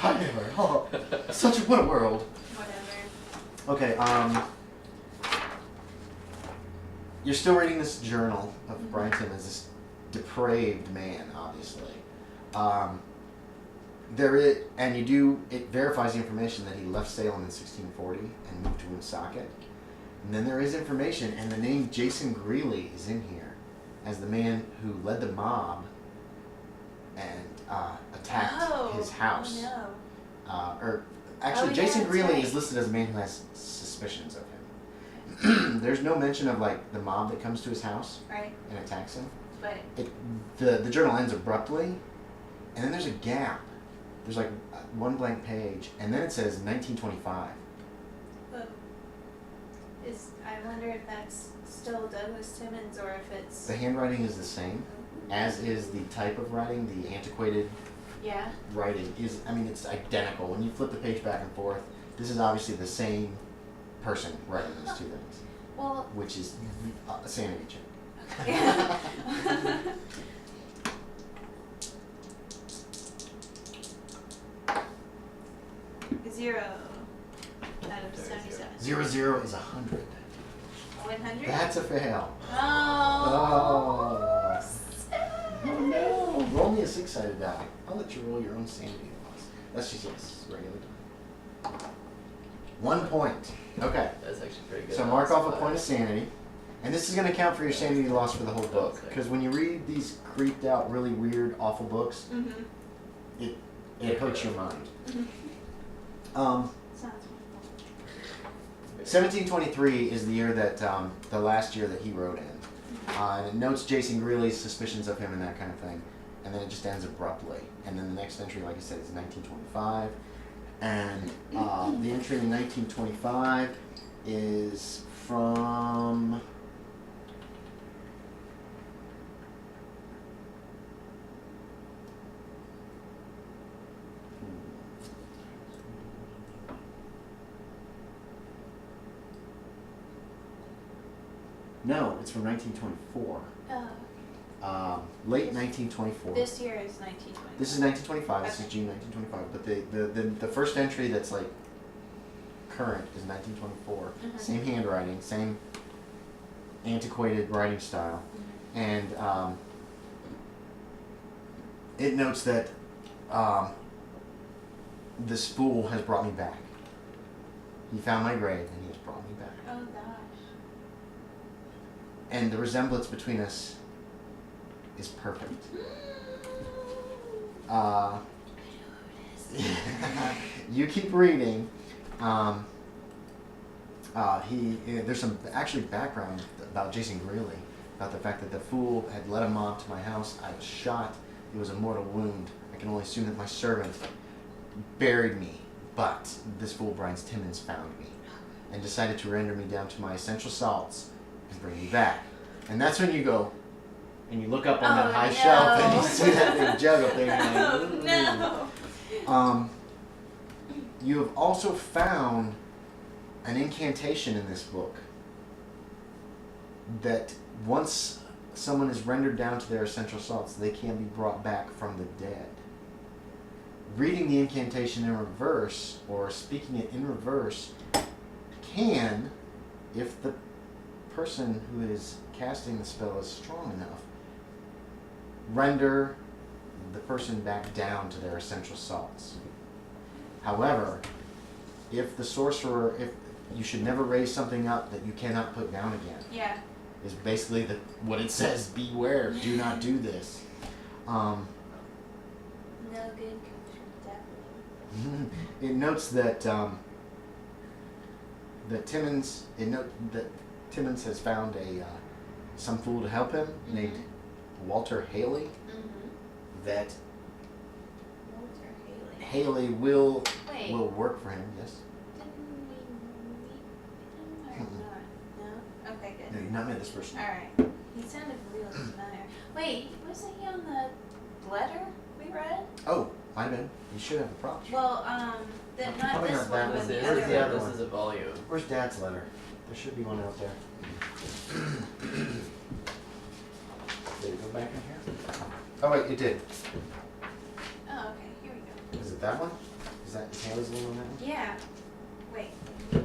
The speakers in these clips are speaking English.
Hi there. Oh, what a world. Whatever. Okay, you're still reading this journal of Brian Timmons, this depraved man, obviously. It verifies the information that he left Salem in 1640 and moved to Woonsocket. And then there is information, and the name Jason Greeley is in here as the man who led the mob and attacked his house. Oh, no. Jason Greeley right. is listed as a man who has suspicions of him. There's no mention of like the mob that comes to his house and attacks him. But The journal ends abruptly, and then there's a gap. There's like one blank page, and then it says 1925. I wonder if that's still Douglas Timmons or if it's... The handwriting is the same, as is the type of writing. The antiquated writing is, it's identical. When you flip the page back and forth, this is obviously the same person writing those two things. Well... Which is a sanity check. Yeah. 0 out of 77. 0 is 100. 100? That's a fail. Oh. Oh no! Roll me a 6-sided die. I'll let you roll your own sanity loss. That's just regular die. 1 point. Okay. That's actually pretty good. So mark off a point of sanity. And this is going to count for your sanity loss for the whole book. Because when you read these creeped out, really weird, awful books, it hurts your mind. Sounds 1723 is the year that, the last year that he wrote in. And it notes Jason Greeley's suspicions of him and that kind of thing. And then it just ends abruptly. And then the next entry, like I said, is 1925. And the entry in 1925 is from... No, it's from 1924. Oh. Late 1924. This year is 1925. This is 1925. This is June 1925. But the first entry that's like current is 1924. Same handwriting, same antiquated writing style, and it notes that this fool has brought me back. He found my grave and he has brought me back. Oh gosh. And the resemblance between us is perfect. You keep reading. There's some actually background about Jason Greeley, about the fact that the fool had led a mob to my house. I was shot. It was a mortal wound. I can only assume that my servant buried me, but this fool Brian Timmons found me and decided to render me down to my essential salts and bring me back. And that's when you go and you look up on that high shelf and you see that big jug up there and you're like, no. You have also found an incantation in this book that once someone is rendered down to their essential salts, they can be brought back from the dead. Reading the incantation in reverse or speaking it in reverse can, if the person who is casting the spell is strong enough, render the person back down to their essential salts. However, if the sorcerer, you should never raise something up that you cannot put down again. Yeah. Is basically what it says. Beware. Do not do this. No good comes from devil. It notes that Timmons has found some fool to help him named Walter Haley. That Walter Haley will Wait. work for him. Yes. Didn't we meet him or not? No? Okay, No, good. you've not met this person. Alright. He sounded real familiar. Wait, wasn't he on the letter we read? Oh, might have been. You should have the props. Well, not Probably this not that one, but one. the Where's other the other one. one? This is a volume. Where's Dad's letter? There should be one out there. Did it go back in here? Oh wait, it did. Oh, okay, here we go. Is it that one? is Haley's name on that one? Yeah. Wait. No.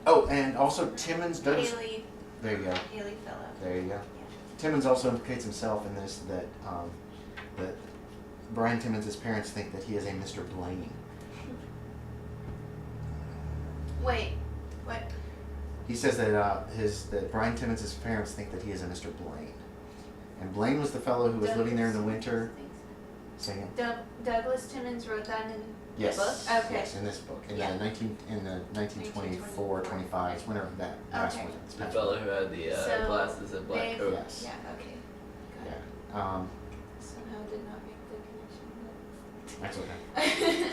Oh, and also Timmons does. Haley. There you go. Haley Phillip. There you go. Yeah. Timmons also implicates himself in this that Brian Timmons' parents think that he is a Mr. Blaine. Wait. What? He says that that Brian Timmons' parents think that he is a Mr. Blaine, and Blaine was the fellow who was living there in the winter. Say again. Douglas Timmons wrote that in Yes. the book? Okay. Yes, in this book. In Yeah. the 1924, 25, whenever that last Okay. one is. The fellow who had the So glasses and black coat. Yes. Yeah, okay. Got it. Yeah. Somehow did not make the That's okay. connection.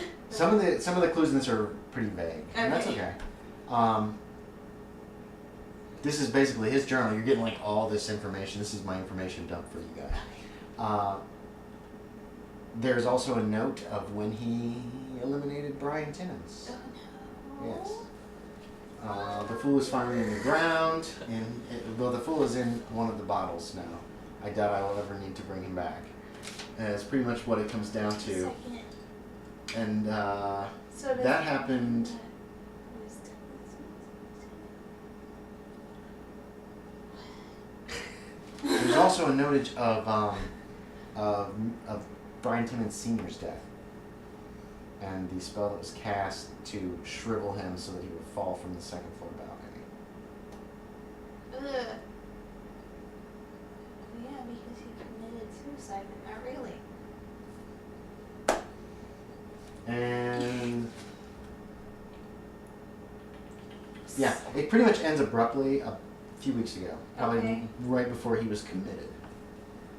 Some of the clues in this are pretty vague, and that's Okay. okay. This is basically his journal. You're getting like all this information. This is my information dump for you guys. There's also a note of when he eliminated Brian Timmons. Oh no. Yes. The fool is finally in the ground, and well, the fool is in one of the bottles now. I doubt I will ever need to bring him back. It's pretty much what it comes down to. Second. And So does that happened. There's also a notage of Brian Timmons Sr.'s death, and the spell that was cast to shrivel him so that he would fall from the second floor balcony. Ugh. Yeah, because he committed suicide, but not really. And yeah, it pretty much ends abruptly a few weeks ago, probably Okay. right before he was committed.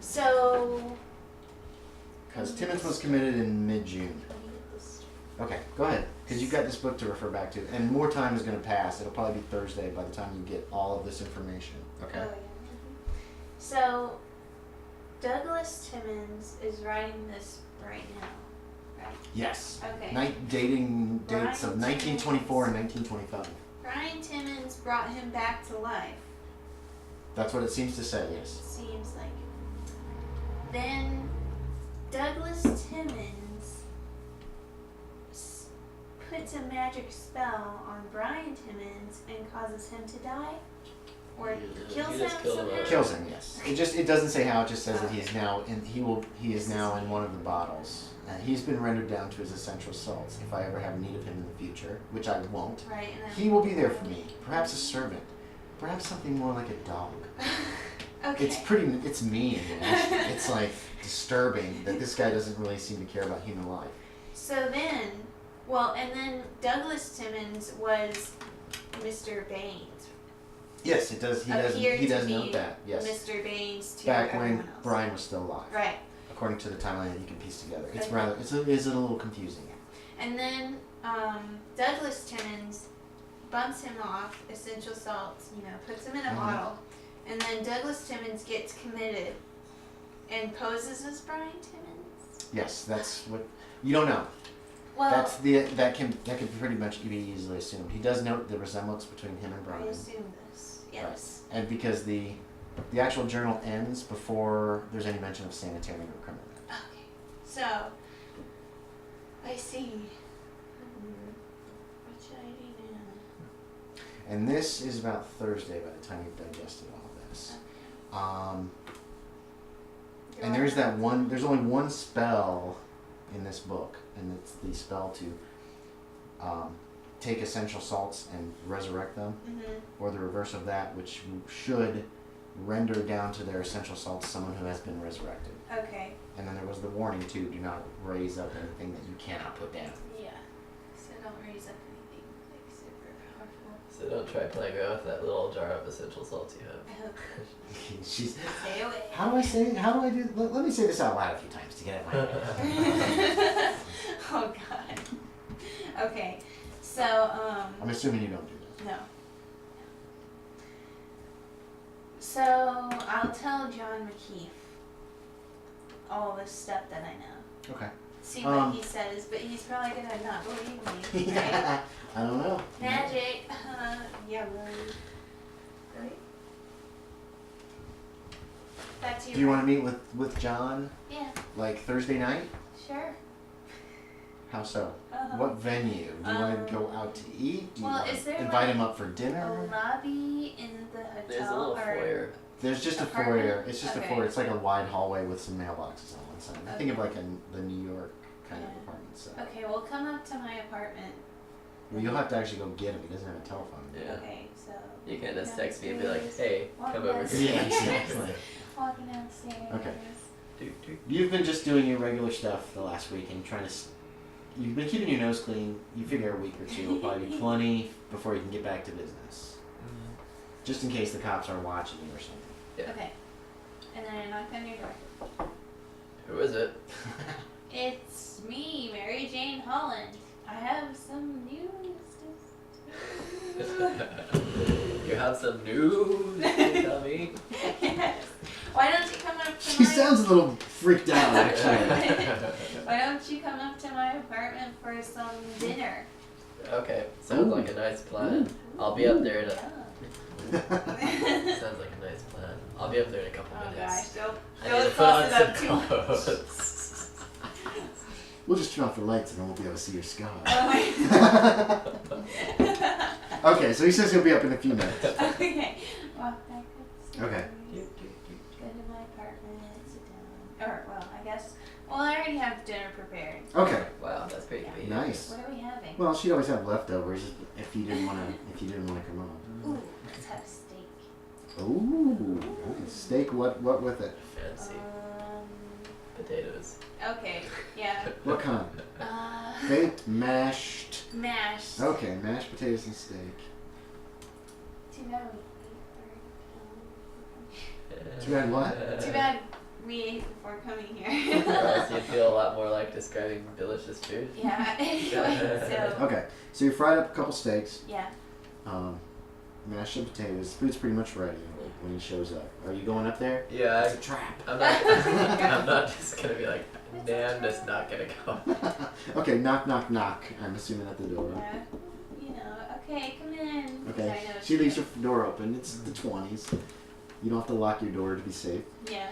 So. Because Timmons was committed in mid-June. Okay, go ahead, because you've got this book to refer back to, and more time is going to pass. It'll probably be Thursday by the time you get all of this information. Okay. Oh, yeah. So, Douglas Timmons is writing this right now, right? Yes. Okay. Dating dates of Brian 1924 and 1925. Brian Timmons brought him back to life. That's what it seems to say. Yes. Seems like it. Then Douglas Timmons puts a magic spell on Brian Timmons and causes him to die, or Yeah, kills he him just killed him. somehow. Kills him. Yes. It doesn't say how. It just says that he is now in. He is now in one of the bottles. He's been rendered down to his essential salts. If I ever have need of him in the future, which I won't, Right. And then he will be there for me. Perhaps a servant. Perhaps something more like a dog. Okay. It's mean. It's like disturbing that this guy doesn't really seem to care about human life. So then, and then Douglas Timmons was Mr. Baines. Yes, it does. He does. Appeared He to does be note that. Yes. Mr. Baines to Back everyone when else. Brian was still alive. Right. According to the timeline that you can piece together. It's Okay. rather. It's a little confusing. And then Douglas Timmons bumps him off essential salts, puts him in a Mhm. bottle. And then Douglas Timmons gets committed and poses as Brian Timmons. Yes, that's what you don't know. Well, That can pretty much be easily assumed. He does note the resemblance between him and I Brian. assume this. Yes. And because the actual journal ends before there's any mention of sanitarium or criminal. Okay. So, I see. What should I do now? And this is about Thursday by the time you've digested all of this. And there's that one. There's only one spell in this book, and it's the spell to take essential salts and resurrect them, or the reverse of that, which should render down to their essential salts someone who has been resurrected. Okay. And then there was the warning too: do not raise up anything that you cannot put down. Yeah. So don't raise up anything like super powerful. So don't try playing around with that little jar of essential salts you have. I hope. She's. Stay away. How do I say it? How do I do? Let me say this out loud a few times to get it right. Oh God. Okay. So I'm assuming you don't do that. no. So I'll tell John McKeefe all this stuff that I know. Okay. See what he says, but he's probably gonna not believe me. Right? I don't know. Magic. Yeah, right. Right? Back to you. Do you want to meet with John Yeah, like Thursday night? sure. How so? Uh-huh. What venue? Do you want to go out to eat? Do you Well, want is there, to invite like, him up for a dinner? lobby in the hotel? There's a little or foyer. There's just a apartment? foyer. It's just a Okay. foyer. It's like a wide hallway with some mailboxes on one side. I think of Okay. like the New York kind of Yeah. apartment. So. Okay, well, come up to my apartment. Well, you'll have to actually go get him. He doesn't have a telephone. Yeah. Okay, so. You can just walking text me and be like, downstairs, hey, walking come over downstairs, here. Yeah, exactly. Walking downstairs. Okay. Doot, doot. You've been just doing your regular stuff the last week and trying to. You've been keeping your nose clean. You figure a week or two will probably be plenty before you can get back to business. Just in case the cops are watching you or something. Yeah. Okay. And then I knocked on your door. Who is it? It's me, Mary Jane Holland. I have some news You have some news to tell me? Yes. Why don't you come up to She my sounds a little freaked out, actually. Why don't you come up to my apartment for some dinner? Okay, sounds Ooh. like a nice plan. I'll be up there in a... Yeah. Sounds like a nice plan. I'll be up there in a couple Oh minutes. gosh, don't I need to don't put on sauce it up some too much. clothes. We'll just turn off the lights and then we'll be able to see your scar. Oh my. Okay, so he says he'll be up in a few minutes. Okay. Walk back upstairs. Okay. Go to my apartment, sit down. Or well, I guess. Well, I already have dinner prepared. Okay, Wow, that's pretty convenient. nice. What are we having? Well, she'd always have leftovers if you didn't want to come on. Ooh, let's have steak. Ooh, okay. Steak. What with it? Fancy. Um. Potatoes. Okay. Yeah. What kind? Baked, mashed. Mashed. Okay, mashed potatoes and steak. Too bad Too bad what? Too bad we ate before coming here. Else you'd feel a lot more like describing delicious food. Yeah. Anyway, so Okay, so you fried up a couple steaks, yeah. mashed some potatoes. Food's pretty much ready when he shows up. Are you going up there? Yeah, It's a trap. I'm not just gonna be like, nah, I'm just not gonna go. Okay, knock, knock, knock. I'm assuming at the door. Yeah. You know. Okay, come in. 'Cause I Okay, know she leaves her door open. It's the 20s. You don't have to lock your door to be safe. Yeah.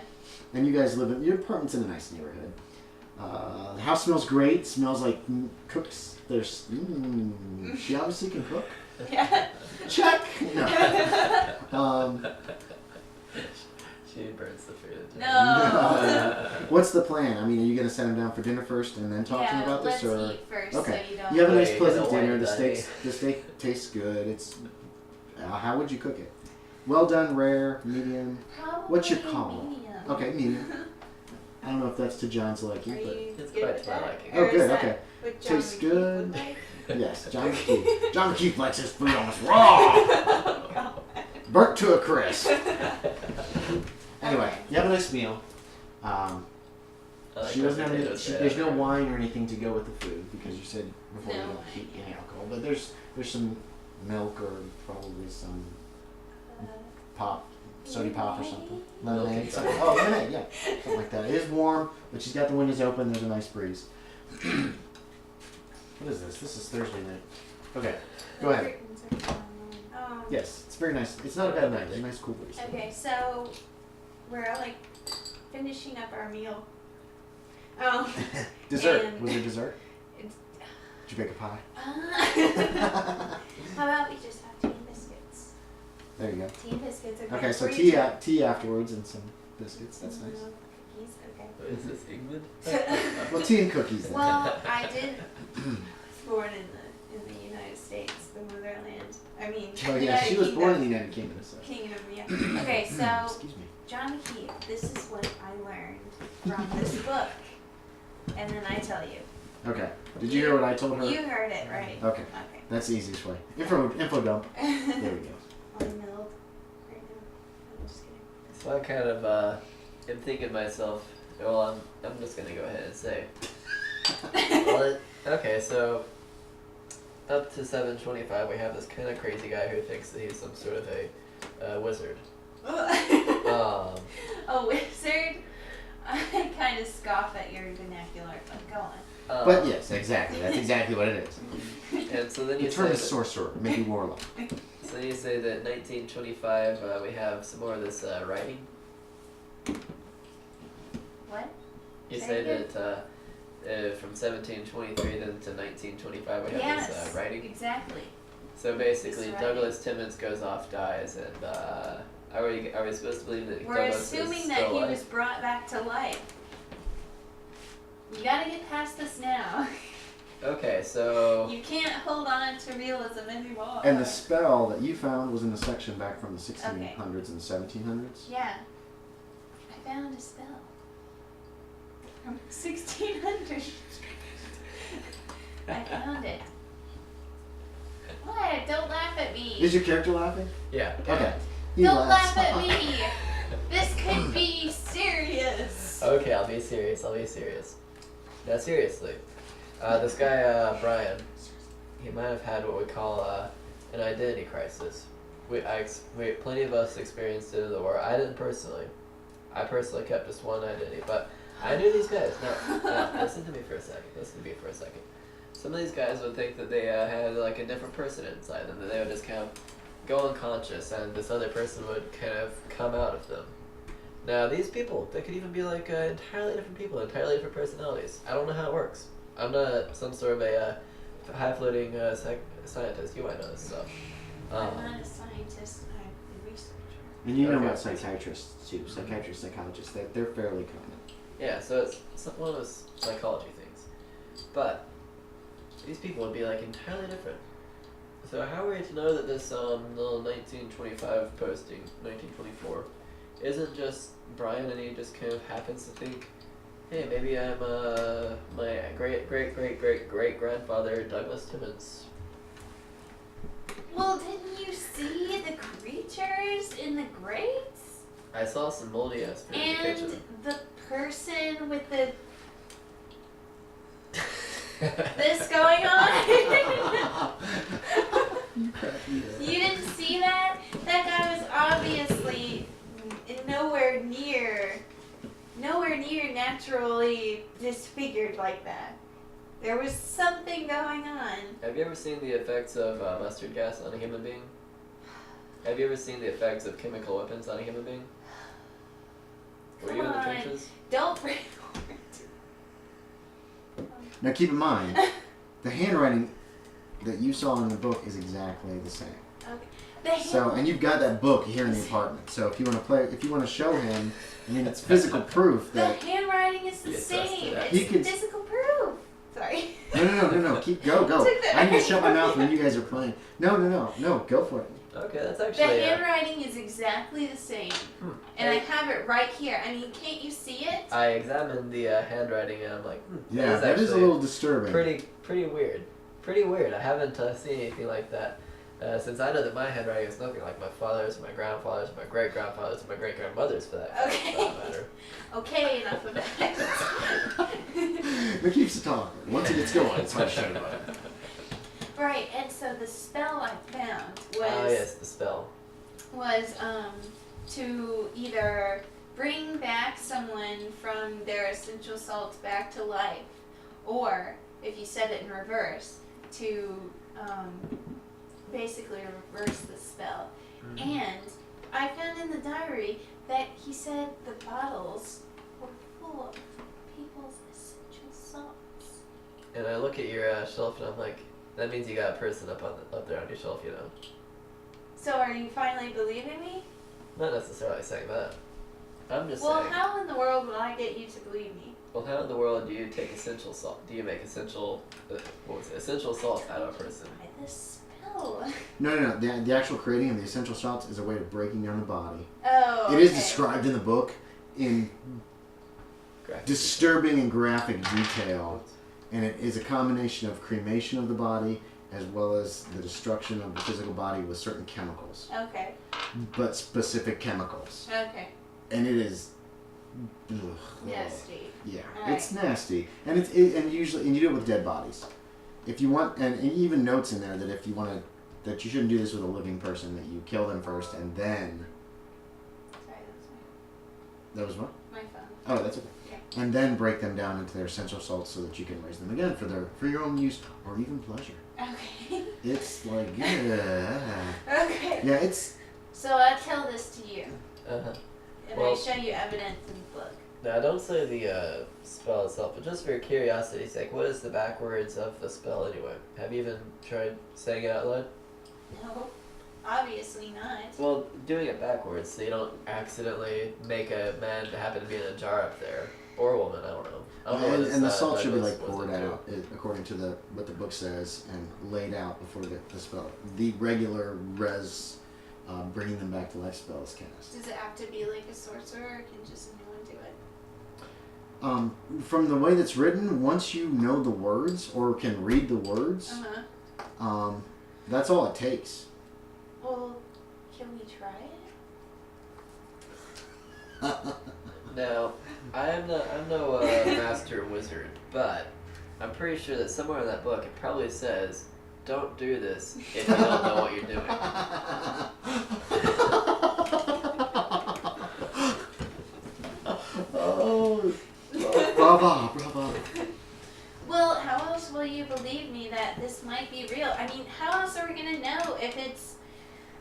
And you guys live in your apartment's in a nice neighborhood. The house smells great. Smells like cooks. There's she obviously can cook. Yeah. Check. No. She burns the food. No. What's the plan? I mean, are you gonna send him down for dinner first and then talk to him Yeah, about this, let's or eat first okay? so you don't. You have a nice Wait, pleasant the white dinner. dye. The steak tastes good. It's how would you cook it? Well done, rare, medium. Probably What's your call? medium. Okay, medium. I don't know if that's to John's liking, Are but you It's good quite with to my that? liking. Oh, Or is good, that okay. what John Tastes McKeefe good. would like? yes, John McKeefe. John McKeefe likes his food almost raw, burnt to a crisp. Anyway, Okay. you have a nice meal. I like She my doesn't have any. potatoes right There's no after. wine or anything to go with the food because you said before you No. don't eat any alcohol. But there's some milk or probably some pop, soda pop or something, lemonade. Milk and Something. Oh, lemonade, yeah, something like that. It is warm, but she's got the windows open. There's a nice breeze. What is this? This is Thursday night. Okay, go ahead. Yes, it's very nice. It's not a bad night. It's a nice cool breeze. Okay, so we're like finishing up our meal. Dessert. And- Was there dessert? It's- Did you bake a pie? How about we just have tea and biscuits? There you go. Tea and biscuits are good Okay, so for tea you. tea afterwards and some biscuits. That's nice. Cookies, okay. What is this, England? Well, tea and cookies then. Well, I did was born in the United States, the motherland. I mean, Oh yeah, United she was born in the Kingdom. United Kingdom. So. Kingdom, yeah. Okay, so Excuse me. John McKeefe, this is what I learned from this book, and then I tell you. Okay. Did you hear what I told her? You heard it right. Okay. Okay. That's the easiest way. Info dump. There we go. I'm milled right now. I'm just kidding. So I kind of am thinking myself, well, I'm just gonna go ahead and say. Okay, so up to 7:25, we have this kind of crazy guy who thinks that he's some sort of a wizard. A wizard? I kind of scoff at your vernacular, but go on. But yes, exactly. That's exactly what it is. And so then you The term say is that, sorcerer, maybe warlock. so then you say that 1925 we have some more of this writing. What? You Say say again? that from 1723 then to 1925 we have Yes, this writing. exactly. So basically, This writing. Douglas Timmons goes off, dies, and are we supposed to believe that We're Douglas assuming is that still he alive? was brought back to life. You gotta get past this now. Okay, so You can't hold on to realism anymore. And the spell that you found was in the section back from the 1600s and 1700s? Yeah. I found a spell. From 1600. I found it. What? Don't laugh at me. Is your character laughing? yeah. Okay. He Don't laughs. laugh at me. This could be serious. Okay, I'll be serious. Now seriously, this guy Brian, he might have had what we call an identity crisis. Plenty of us experienced it in the war. I didn't personally. I personally kept just one identity, but I knew these guys. No, listen to me for a second. Some of these guys would think that they had like a different person inside them, that they would just kind of go unconscious, and this other person would kind of come out of them. Now, these people, they could even be like entirely different people, entirely different personalities. I don't know how it works. I'm not some sort of a high-floating scientist. You might know this stuff. I'm not a scientist. I'm a researcher. And you know Okay. about psychiatrists too. Psychiatrists, psychologists, they're fairly common. Yeah, so it's one of those psychology things. But these people would be like entirely different. So how are we to know that this little 1925 posting, 1924, isn't just Brian and he just kind of happens to think, hey, maybe I'm my great grandfather Douglas Timmons. Well, didn't you see the creatures in the grates? I saw some moldy ass food in the And kitchen. the person with the this going on? You didn't see that? That guy was obviously nowhere near naturally disfigured like that. There was something going on. Have you ever seen the effects of mustard gas on a human being? Have you ever seen the effects of chemical weapons on a human being? Were you in the Come on. trenches? Don't bring Now keep in mind, the handwriting that you saw in the book is exactly the same. Okay. The hand- So, and you've got that book here in the apartment. So if you want to show him, I mean, it's physical proof the that. handwriting is the Yes, same. that's He It's could- physical proof. Sorry. No. Go. Took that I need to right shut my mouth away. when you guys are playing. No. Go for it. Okay, that's The actually. handwriting is exactly the same. And I have it right here. I mean, can't you see it? I examined the handwriting and I'm like, Yeah, that is a actually little disturbing. pretty weird. Pretty weird. I haven't seen anything like that. Since I know that my handwriting is nothing like my father's, my grandfather's, my great grandfather's, my great grandmother's for that matter. Okay, enough of that. McKeefe's a talker. Once he gets going, it's hard to shut him up. Right, and so the spell I found Oh yes, the spell. was to either bring back someone from their essential salts back to life, or if you said it in reverse, to basically reverse the spell. And I found in the diary that he said the bottles were full of people's essential salts. And I look at your shelf and I'm like, that means you got a person up there on your shelf, you know. So are you finally believing me? Not necessarily saying that. I'm just Well, saying. how in the world would I get you to believe me? Well, how in the world do you take essential salt? Do you make essential salt out of a person? By this spell. No. The actual creating of the essential salts is a way of breaking down the body. Oh, It is okay. described in the book in disturbing and graphic detail, and it is a combination of cremation of the body as well as the destruction of the physical body with certain chemicals, Okay. but specific chemicals. Okay. And it is Nasty. Yeah, Alright. it's nasty, and and you do it with dead bodies. If you want, and even notes in there that if you want to, that you shouldn't do this with a living person, that you kill them first and then. Sorry, That was what? that's my phone. Oh, that's okay. Yeah. And then break them down into their essential salts so that you can raise them again for your own use or even pleasure. Okay. It's like yeah, Okay. it's So I tell this to you, Uh-huh. and Well- I show you evidence in the book. Now, don't say the spell itself, but just for curiosity's sake, what is the backwards of the spell anyway? Have you even tried saying it out loud? No, obviously not. Well, doing it backwards so you don't accidentally make a man happen to be in a jar up there. Or a woman, I don't know. I don't know what And the this, salt should be Douglas like was poured into. out according to what the book says and laid out before the spell. The regular res bringing them back to life spell is cast. Does it have to be like a sorcerer, or can just anyone do it? From the way that's written, once you know the words or can read the words, that's all it takes. Well, can we try it? Now, I'm no master wizard, but I'm pretty sure that somewhere in that book it probably says, "Don't do this if you don't know what you're doing." Oh, bravo, bravo. Well, how else will you believe me that this might be real? I mean, how else are we gonna know if it's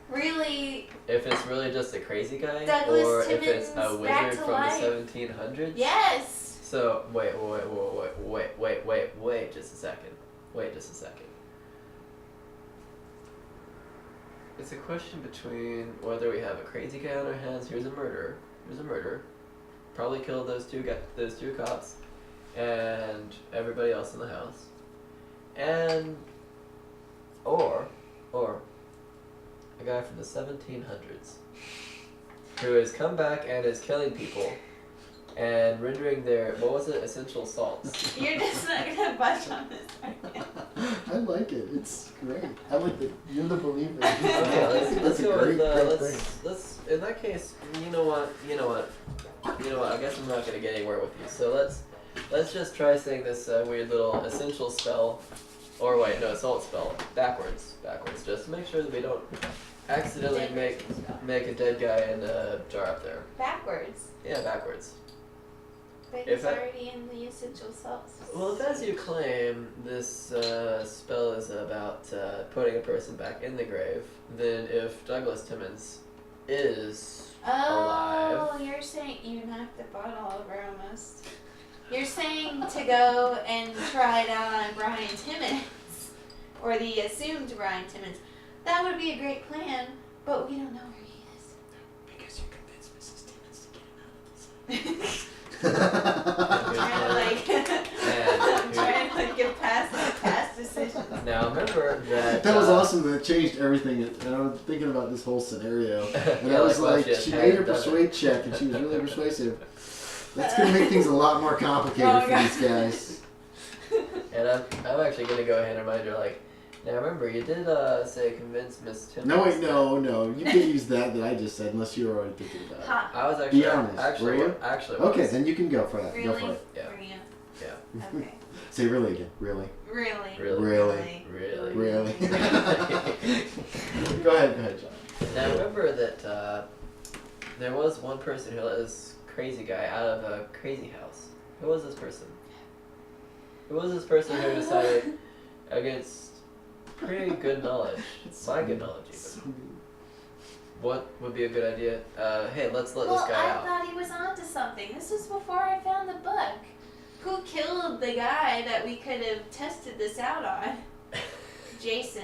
really If it's really just a crazy guy, Douglas or if it's a Timmons back wizard to from life? the 1700s. Yes. So wait, just a second. Wait just a second. It's a question between whether we have a crazy guy on our hands. Here's a murderer. Probably killed those two cops, and everybody else in the house. And or a guy from the 1700s who has come back and is killing people and rendering their, what was it, essential salts. You're just not gonna budge on this, are you? I like it. It's great. I like that you're the believer. Okay, let's go with great let's in that case, you know what, I guess I'm not gonna get anywhere with you. So let's just try saying this weird little essential spell, or wait, no, assault spell backwards, just to make sure that we don't accidentally make a dead guy in a jar up there. Backwards. Yeah, backwards. But If he's I- already in the essential salts. Well, if as you claim this spell is about putting a person back in the grave, then if Douglas Timmons is alive, You're saying you knocked the bottle over almost. You're saying to go and try it out on Brian Timmons, or the assumed Brian Timmons. That would be a great plan, but we don't know where he is. Because you convinced Mrs. Timmons to get him out of this. I'm trying to get past the past decisions. now remember that That was awesome. That changed everything. And I was thinking about this whole scenario. And Yeah, I was like, like, well, she she made her hadn't done persuade check, and she was really persuasive. That's gonna make things a lot more complicated for these guys. And I'm actually gonna go ahead and remind her, like, now remember you did say convince Miss Timmons. No, wait, no. You can't use that I just said unless you were already thinking about it. Ha. I was actually Be honest, were you? Actually Okay, was. then you can go for that. Really? Go for it. Yeah. Were you? Yeah. Okay. Say really again. Really. Really? Really? Really. Really. Go ahead, John. Now remember that there was one person who let this crazy guy out of a crazy house. Who was this person? Who was this person who decided against pretty good knowledge, my good knowledge even, what would be a good idea? Hey, let's let this guy I out. thought he was onto something. This was before I found the book. Who killed the guy that we could have tested this out on? Jason.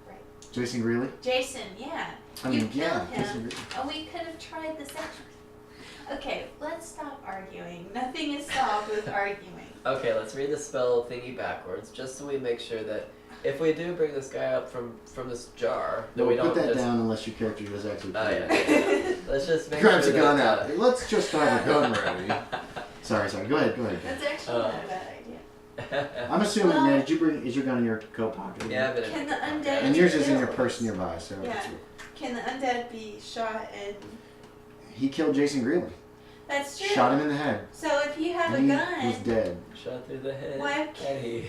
Right. Jason Greeley? Jason, yeah. I mean, You yeah. killed him. Jason Greeley. And we could have tried this out. Okay, let's stop arguing. Nothing is solved with arguing. Okay, let's read the spell thingy backwards, just so we make sure that if we do bring this guy up from this jar, that No, we don't put that just... down unless your character is actually. Oh yeah. Let's just make Grabs sure a gun that, out. Let's just have a gun ready. Sorry. Go ahead. That's actually not a bad idea. I'm assuming, Well- man, is your gun in your coat pocket? Yeah, but Can the undead- And yours is in your purse nearby, so. Yeah. Can the undead be shot and... He killed Jason Greeley. That's true. Shot him in the head. So if you have a He gun... was dead. Shot through the head. Why- And he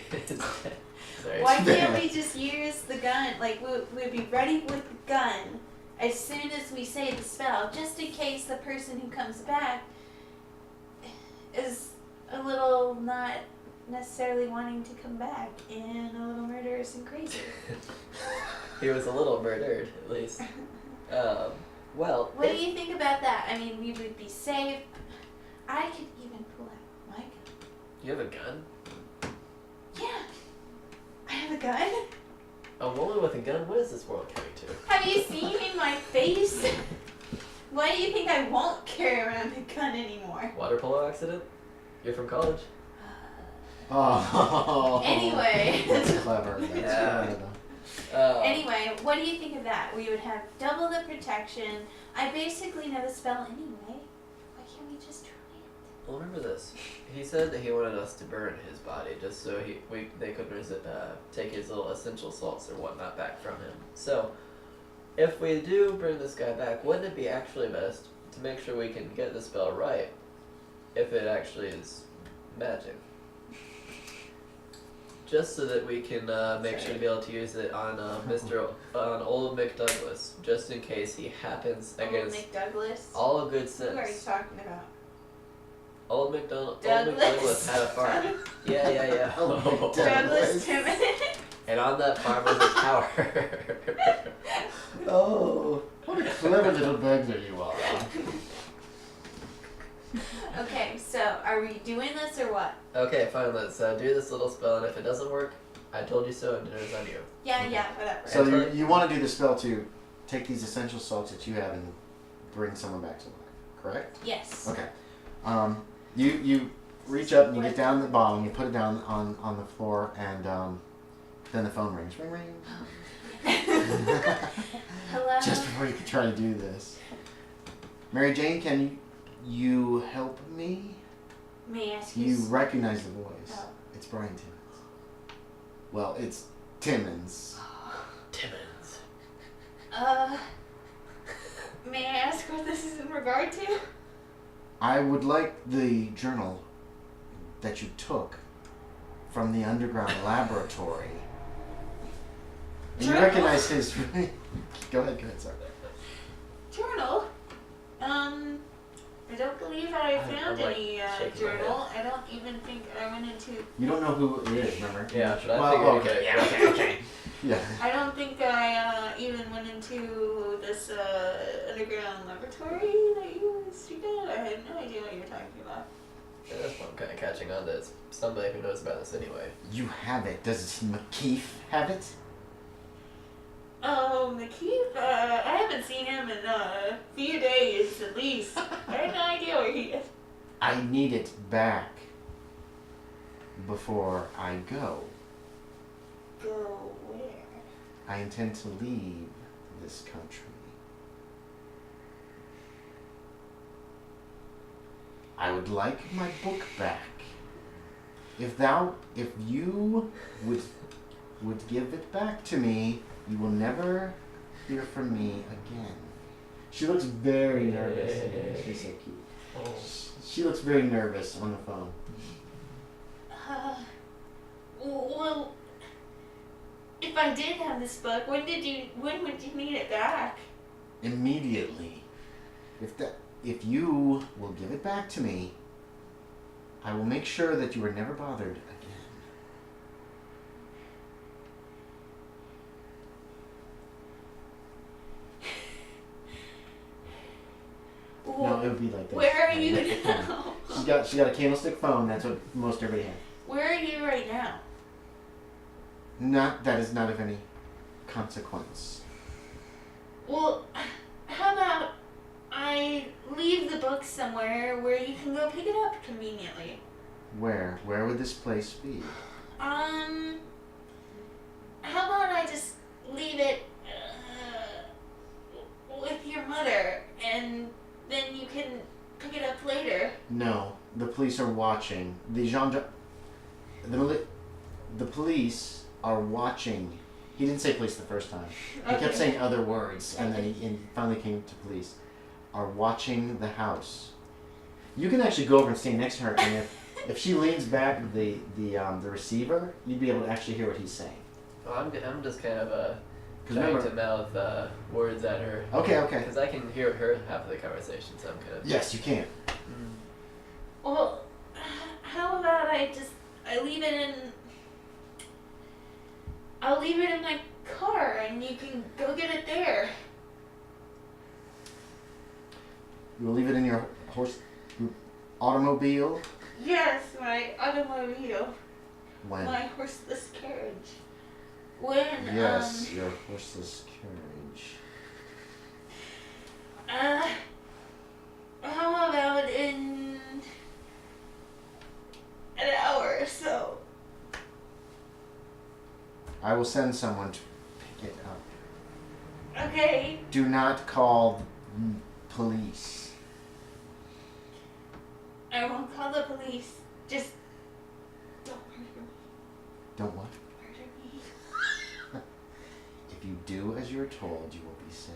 Sorry. Why can't we just use the gun? Like, we'd be ready with the gun as soon as we say the spell, just in case the person who comes back is a little not necessarily wanting to come back and a little murderous and crazy. He was a little murdered, at least. Well, What do you think about that? I mean, we would be safe. I could even pull out my gun. You have a gun? Yeah. I have a gun. A woman with a gun? What is this world coming to? Have you seen in my face? Why do you think I won't carry around a gun anymore? Water polo accident? You're from college? Oh. Anyway. That's clever. That's Yeah. clever. Anyway, what do you think of that? We would have double the protection. I basically know the spell anyway. Why can't we just try it? Well, remember this. He said that he wanted us to burn his body just so they could take his little essential salts or whatnot back from him. So, if we do bring this guy back, wouldn't it be actually best to make sure we can get the spell right if it actually is magic? Just so that we can make sure to be able to use it on on old McDouglas, just in case he happens against McDouglas? all good Who are you sense. talking about? Old McDouglas had a farm. Yeah. Oh, McDouglas. Douglas Timothy. And on that farm was a tower. Oh, what a clever little burglar you are. Okay, so are we doing this or what? Okay, fine, let's do this little spell, and if it doesn't work, I told you so, and dinner's on you. Yeah, whatever. So you want to do the spell to take these essential salts that you have and bring someone back to life, correct? Yes. Okay. You reach up and you get down the bottom, you put it down on the floor, and then the phone rings. Ring, ring. Hello? Just before you can try to do this. Mary Jane, can you help me? May I ask You recognize the voice. Oh. It's Brian Timmons. Well, it's Timmons. Timmons. May I ask what this is in regard to? I would like the journal that you took from the underground laboratory. And you Journal? recognize his... Go ahead, sorry. Journal? I don't believe I I'm found like any shaking my journal. I don't even think I went into... You don't know who it is, remember? Yeah, but I Well, figured okay, okay. Yeah. I don't think I even went into this underground laboratory that you speak of. I had no idea what you were talking about. Yeah, that's what I'm kind of catching on to. It's somebody who knows about this anyway. You have it. Does McKeefe have it? Oh, McKeefe? I haven't seen him in a few days at least. I have no idea where he is. I need it back before I go. Go where? I intend to leave this country. I would like my book back. If you would give it back to me, you will never hear from me again. She looks very nervous. She's so cute. Oh. She looks very nervous on the phone. Well, if I did have this book, when would you need it back? Immediately. If you will give it back to me, I will make sure that you are never bothered again. No, it would be like this. Where are you Like that. now? She got a candlestick phone. That's what most everybody has. Where are you right now? That is not of any consequence. Well, how about I leave the book somewhere where you can go pick it up conveniently? Where? Where would this place be? How about I just leave it with your mother, and then you can pick it up later? No, the police are watching. The police are watching. He didn't say police the first time. He kept saying other words, and then he finally came to police. Are watching the house. You can actually go over and stand next to her, and if she leans back the receiver, you'd be able to actually hear what he's saying. Well, I'm just kind of trying remember- to mouth words at her. Okay. Because I can hear her half of the conversation, so I'm kind of... Yes, you can. Well, how about I leave it in... I'll leave it in my car, and you can go get it there. You will leave it in your horse. automobile? Yes, my automobile. When? My horseless carriage. When, Yes, your horseless carriage. How about in an hour or so? I will send someone to pick it up. Okay. Do not call police. I won't call the police. Just don't murder me. Don't what? Murder me. If you do as you're told, you will be safe.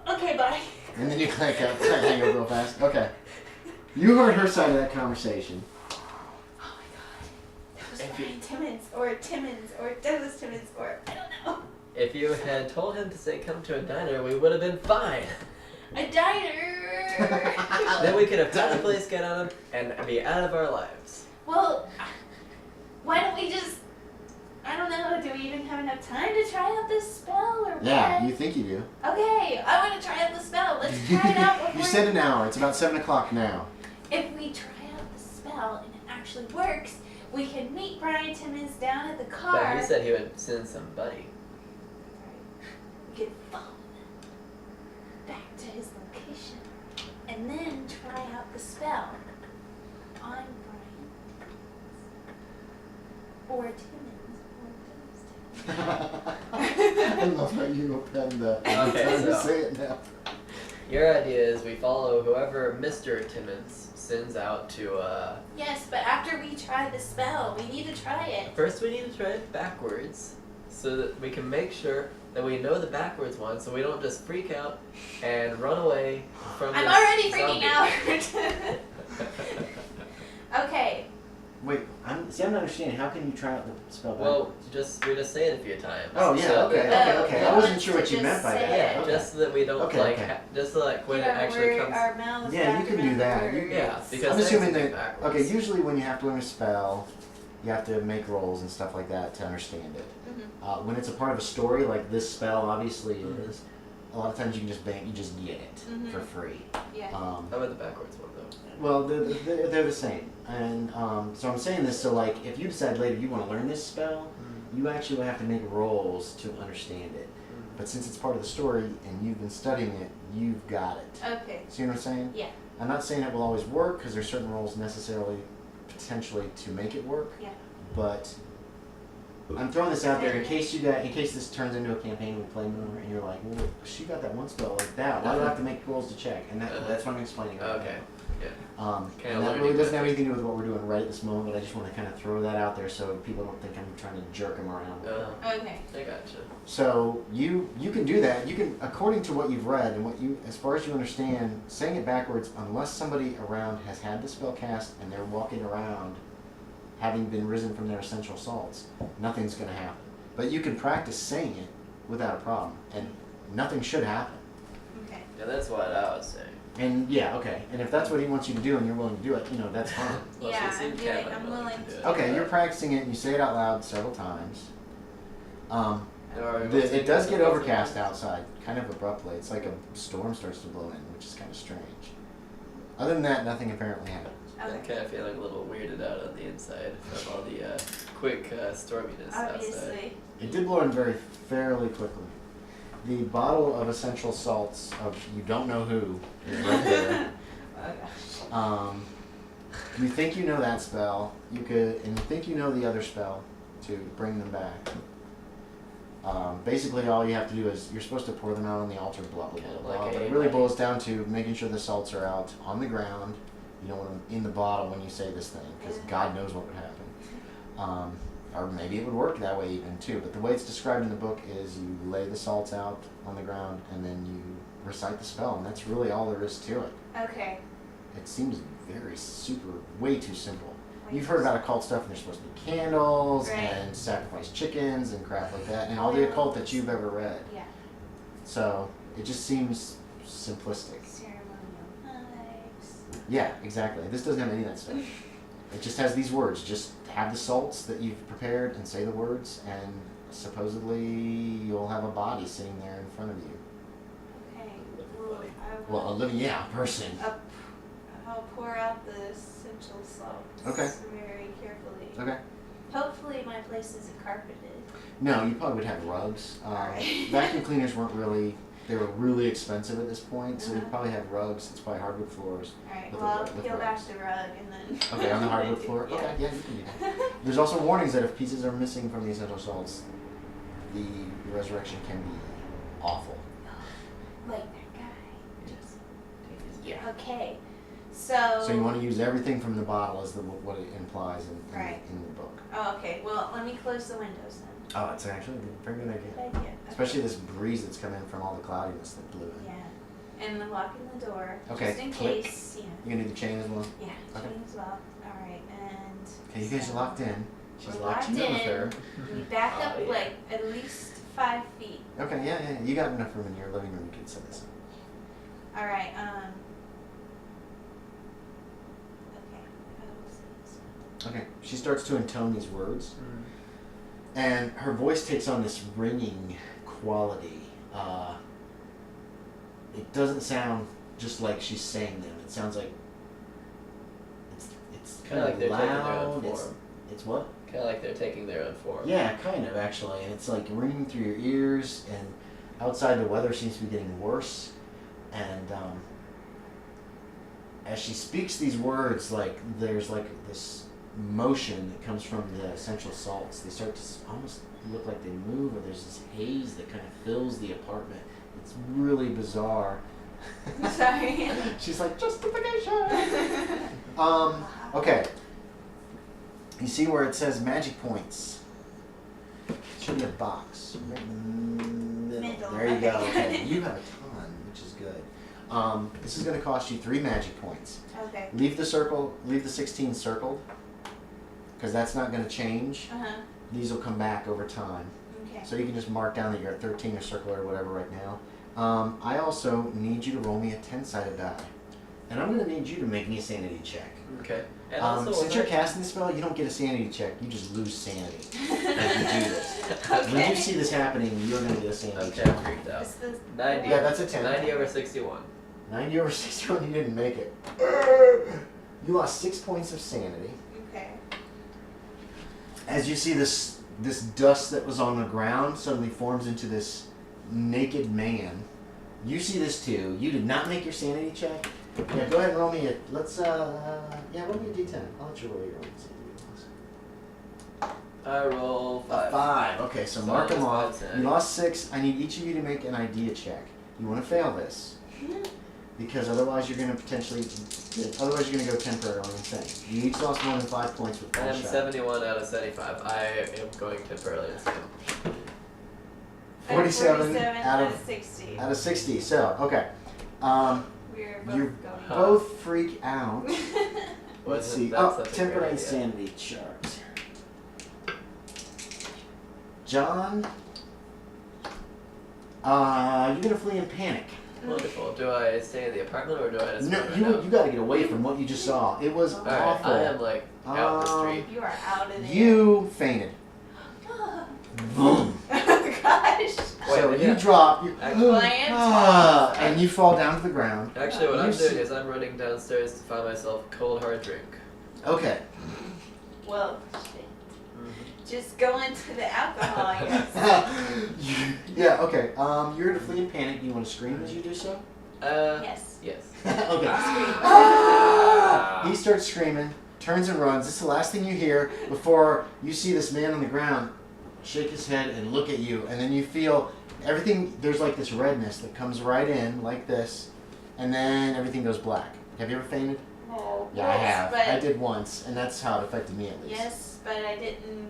Okay, bye. And then you hang up real fast. Okay. You heard her side of that conversation. Oh my god. That was Brian Timmons, or Timmons, or Douglas Timmons, or I don't know. If you had told him to say come to a diner, we would have been fine. A diner! Then we could have found a place, get on him, and be out of our lives. Well, why don't we just, I don't know, do we even have enough time to try out this spell, or what? Yeah, you think you do. Okay, I want to try out the spell. Let's try it out before. You said an hour. It's about 7 o'clock now. If we try out the spell and it actually works, we can meet Brian Timmons down at the car. But he said he would send somebody. We could phone back to his location and then try out the spell on Brian or Timmons or Timmons. I love how you append that. Okay, I'm so- say it now. Your idea is we follow whoever Mr. Timmons sends out to, Yes, but after we try the spell, we need to try it. First we need to try it backwards, so that we can make sure that we know the backwards one, so we don't just freak out and run away from I'm this already freaking zombie. out. Okay. Wait, I'm not understanding. How can you try out the spell Well, backwards? we just say it a few times. Oh, yeah, so okay, that- okay. Oh, I wasn't yeah, sure what you to meant by just that. say Yeah, it. just so that we don't Okay, like, okay. just so like when it Get our actually word- comes. our mouths Yeah, back you can around do that. the You- words. Yeah, because I'm things assuming will be that, backwards. okay, usually when you have to learn a spell, you have to make rolls and stuff like that to understand it. Mhm. When it's a part of a story, like this spell obviously is, a lot of times you can just you just get it Mhm. for free. Yeah. How about the backwards one though? Well, they're the same. And so I'm saying this so like if you decide later you want to learn this spell, you actually will have to make rolls to understand it. But since it's part of the story and you've been studying it, you've got it. Okay. See what I'm saying? Yeah. I'm not saying it will always work because there's certain roles necessarily potentially to make it work. Yeah. But I'm throwing this out there in case this turns into a campaign we play more and you're like, well, she got that one spell like that. Why do I have to make rolls to check? And that's what I'm explaining. Right Okay. now. Yeah. And that learning really doesn't have methods. anything to do with what we're doing right at this moment, but I just want to kind of throw that out there so people don't think I'm trying to jerk them around. Okay. I gotcha. So you can do that. You can, according to what you've read and what you, as far as you understand, saying it backwards, unless somebody around has had the spell cast and they're walking around having been risen from their essential salts, nothing's going to happen. But you can practice saying it without a problem, and nothing should happen. Okay. Yeah, that's what I was saying. And yeah, okay. And if that's what he wants you to do and you're willing to do it, that's fine. Well, Yeah, she seemed I'm doing- kinda I'm willing to. Okay, you're practicing it and you say it out loud several times. Or It does get overcast outside, kind of abruptly. It's like a storm starts to blow in, which is kind of strange. Other than that, nothing apparently happens. I'm Okay. kind of feeling a little weirded out on the inside from all the quick storminess outside. Obviously. It did blow in fairly quickly. The bottle of essential salts of you don't know who is right there. Oh gosh. You think you know that spell. You think you know the other spell to bring them back. Basically, all you have to do is you're supposed to pour them out on the altar, blah blah blah blah. Like But a it really like- boils down to making sure the salts are out on the ground. You don't want them in the bottle when you say this thing, because God knows what would happen. Or maybe it would work that way even too. But the way it's described in the book is you lay the salts out on the ground and then you recite the spell, and that's really all there is to it. Okay. It seems way too simple. Way You've too heard about occult stuff, and there's supposed to be candles Right. and sacrifice chickens and crap like that, and all the occult that you've ever read. Yeah. So it just seems simplistic. Ceremonial knives. Yeah, exactly. This doesn't have any of that stuff. It just has these words. Just have the salts that you've prepared and say the words, and supposedly you'll have a body sitting there in front of you. Okay. Well, I Well, a will. living, person. How I'll pour out the essential salts Okay. very carefully. Okay. Hopefully my place isn't carpeted. No, you probably would have rugs. Alright. Vacuum cleaners weren't really, they were really expensive at this point, so you Uh-huh. probably have rugs. It's probably hardwood floors. Alright, With well, I'll with peel back rugs. the rug and then. Okay, on the hardwood floor? Yeah. Okay, yeah, you can do that. There's also warnings that if pieces are missing from the essential salts, the resurrection can be awful. Like that guy. Yes. Yeah. Okay. So. So you want to use everything from the bottle as what it implies in, Right. in the book. Oh, okay. Well, let me close the windows then. Oh, it's actually a very good idea. Good idea. Especially this breeze that's coming from all the cloudiness that blew in. Yeah. And locking the door. Okay, Just in click. case, you know. You gonna do the chain as well? Yeah, Okay. chain as well. Alright, and. Okay, you guys so are locked in. She's we're locked you in locked with her. We back up Oh, yeah. like at least 5 feet. Okay, yeah. You got enough room in your living room. You can set this up. Alright, okay. I will say this one. Okay, she starts to intone these words, Mm. and her voice takes on this ringing quality. It doesn't sound just like she's saying them. It sounds like it's Kind of like they're taking their own loud. form. It's what? Kind of like they're taking their own form. Yeah, kind of actually, and it's like ringing through your ears. And outside, the weather seems to be getting worse. And as she speaks these words, like there's like this motion that comes from the essential salts. They start to almost look like they move, or there's this haze that kind of fills the apartment. It's really bizarre. Sorry. She's like, justification. Okay. You see where it says magic points? It should be a box. Right in the middle. Middle, There you go. okay. Okay. You have a ton, which is good. This is going to cost you 3 magic points. Okay. Leave the 16 circled, because that's not going to change. Uh-huh. These will come back over time. Okay. So you can just mark down that you're at 13 or circle or whatever right now. I also need you to roll me a 10-sided die. And I'm going to need you to make me a sanity check. Okay. And also, Since you're casting the spell, you don't get a sanity check. You just lose sanity as you do this. When you Okay. see this happening, you're going to get a sanity Okay, check. I'm freaked out. It's the 90. Yeah, that's a 10. 90 over 61. 90 over 61, you didn't make it. You lost 6 points of sanity. Okay. As you see this dust that was on the ground suddenly forms into this naked man. You see this too. You did not make your sanity check. Yeah, go ahead and roll me a, roll me a d10. I'll let you roll your own sanity. I roll 5. 5. Okay, so So mark them that's off. my 10. You lost 6. I need each of you to make an idea check. You want to fail this. Because otherwise you're going to go temporarily insane. You each lost more than 5 points with I one am shot. 71 out of 75. I am going temporarily insane. 47 out of 60. Out of 60. So, okay. We're both You going. both freak out. Let's Wasn't see. that Oh, such a temper great and idea? sanity chart. John, you're gonna flee in panic. Wonderful. Do I stay in the apartment or do I just No, run you out? you got to get away from what you just saw. It was Alright, awful. I am like out the street. You are out of there. You fainted. Boom. Oh gosh. So Wait, you yeah. drop. You, Lance and you fall down to the ground. Actually, what You I'm see- doing is I'm running downstairs to find myself a cold hard drink. Okay. Well, shit. Just go into the alcohol, I guess. Yeah. Okay. You're gonna flee in panic. Do you want to scream as you do so? Yes. Yes. Okay. Ah! He starts screaming, turns and runs. This is the last thing you hear before you see this man on the ground shake his head and look at you, and then you feel everything. There's like this redness that comes right in like this, and then everything goes black. Have you ever fainted? No. Yeah, I have. But, I did once, and that's how it affected me at least. Yes, but I didn't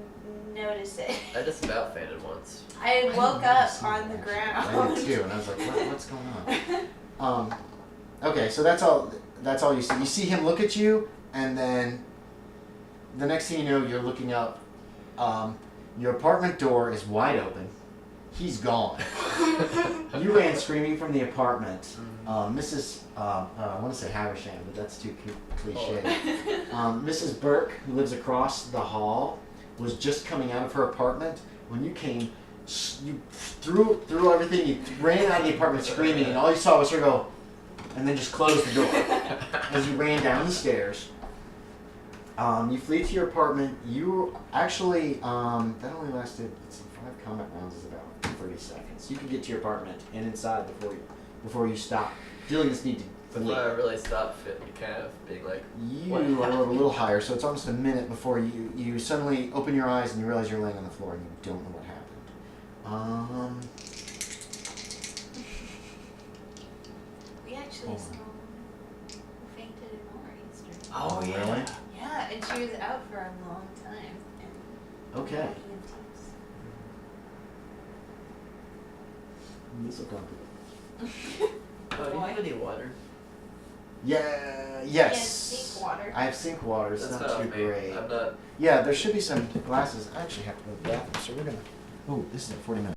notice it. I just about fainted once. I I woke didn't up see on that, the actually. ground. I did too, and I was like, what's going on? Okay, so that's all you see. You see him look at you, and then the next thing you know, you're looking up. Your apartment door is wide open. He's gone. You ran screaming from the apartment. Mrs. I want to say Havisham, but that's too cliche. Mrs. Burke, who lives across the hall, was just coming out of her apartment when you came. You threw everything. You ran out of the apartment screaming, and all you saw was her go. and then just closed the door as you ran down the stairs. You flee to your apartment. You actually, that only lasted, let's see, 5 combat rounds is about 30 seconds. You can get to your apartment and inside before you stop feeling this need to flee. Before I really stopped kind of being like, You what are happened? a little higher, so it's almost a minute before you suddenly open your eyes and you realize you're laying on the floor and you don't know what happened. We actually Hold saw on. who fainted in Northeastern. Oh, Really? Yeah, and she was out for a long time. And Okay. EMTs. This will come. Oh, do you have any water? Yeah. Yes, Yes. sink water. I have sink water. It's That's not too not me. great. I'm not. Yeah, there should be some glasses. I actually have to go to the bathroom, so we're gonna. Oh, this is at 40 minutes.